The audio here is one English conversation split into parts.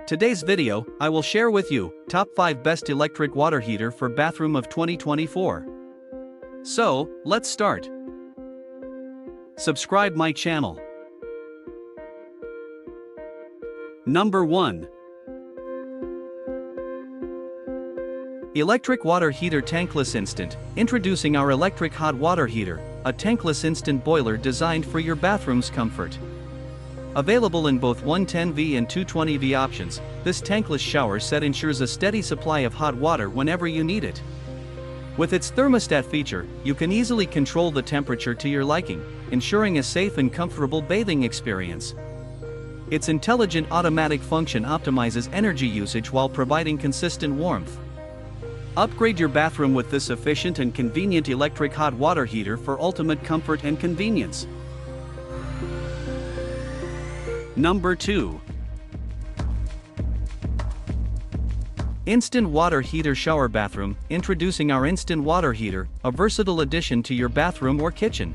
Today's video, I will share with you, top 5 best electric water heater for bathroom of 2024. So, let's start. Subscribe my channel. Number 1. Electric water heater Tankless Instant. Introducing our electric hot water heater, a tankless instant boiler designed for your bathroom's comfort. Available in both 110V and 220V options, this tankless shower set ensures a steady supply of hot water whenever you need it. With its thermostat feature, you can easily control the temperature to your liking, ensuring a safe and comfortable bathing experience. Its intelligent automatic function optimizes energy usage while providing consistent warmth. Upgrade your bathroom with this efficient and convenient electric hot water heater for ultimate comfort and convenience. Number 2. Instant Water Heater Shower Bathroom. Introducing our Instant Water Heater, a versatile addition to your bathroom or kitchen.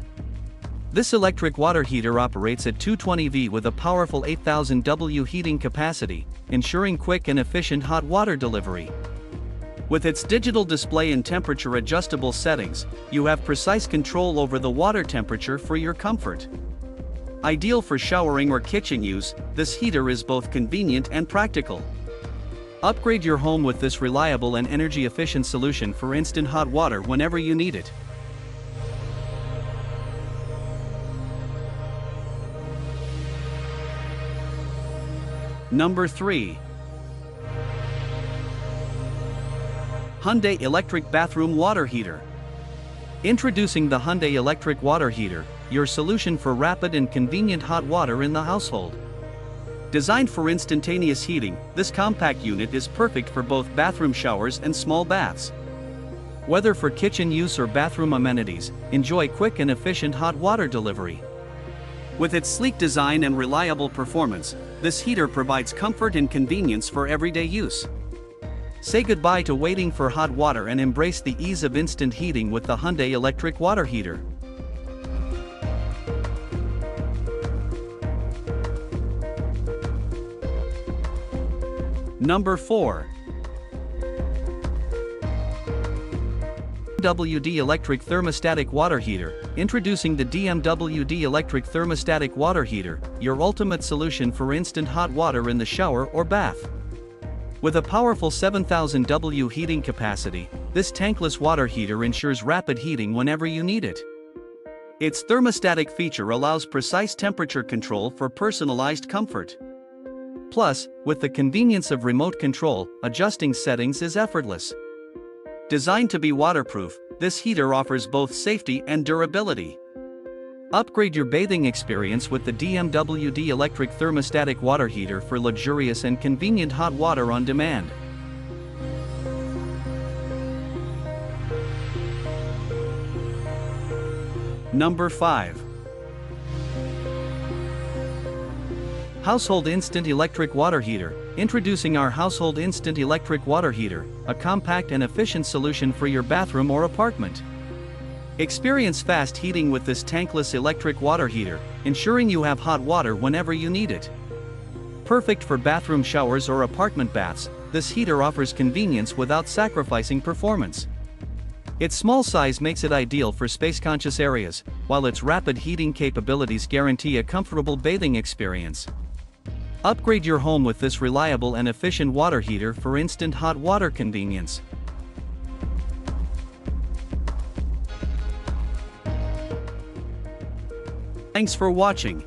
This electric water heater operates at 220V with a powerful 8000 W heating capacity, ensuring quick and efficient hot water delivery. With its digital display and temperature adjustable settings, you have precise control over the water temperature for your comfort. Ideal for showering or kitchen use, this heater is both convenient and practical. Upgrade your home with this reliable and energy-efficient solution for instant hot water whenever you need it. Number 3. Hyundai Electric Bathroom Water Heater. Introducing the Hyundai Electric Water Heater, your solution for rapid and convenient hot water in the household. Designed for instantaneous heating, this compact unit is perfect for both bathroom showers and small baths. Whether for kitchen use or bathroom amenities, enjoy quick and efficient hot water delivery. With its sleek design and reliable performance, this heater provides comfort and convenience for everyday use. Say goodbye to waiting for hot water and embrace the ease of instant heating with the Hyundai Electric Water Heater. Number 4. DMWD Electric Thermostatic Water Heater. Introducing the DMWD Electric Thermostatic Water Heater, your ultimate solution for instant hot water in the shower or bath. With a powerful 7000 W heating capacity, this tankless water heater ensures rapid heating whenever you need it. Its thermostatic feature allows precise temperature control for personalized comfort. Plus, with the convenience of remote control, adjusting settings is effortless. Designed to be waterproof, this heater offers both safety and durability. Upgrade your bathing experience with the DMWD Electric Thermostatic Water Heater for luxurious and convenient hot water on demand. Number 5. Household Instant Electric Water Heater. Introducing our Household Instant Electric Water Heater, a compact and efficient solution for your bathroom or apartment. Experience fast heating with this tankless electric water heater, ensuring you have hot water whenever you need it. Perfect for bathroom showers or apartment baths, this heater offers convenience without sacrificing performance. Its small size makes it ideal for space-conscious areas, while its rapid heating capabilities guarantee a comfortable bathing experience. Upgrade your home with this reliable and efficient water heater for instant hot water convenience. Thanks for watching.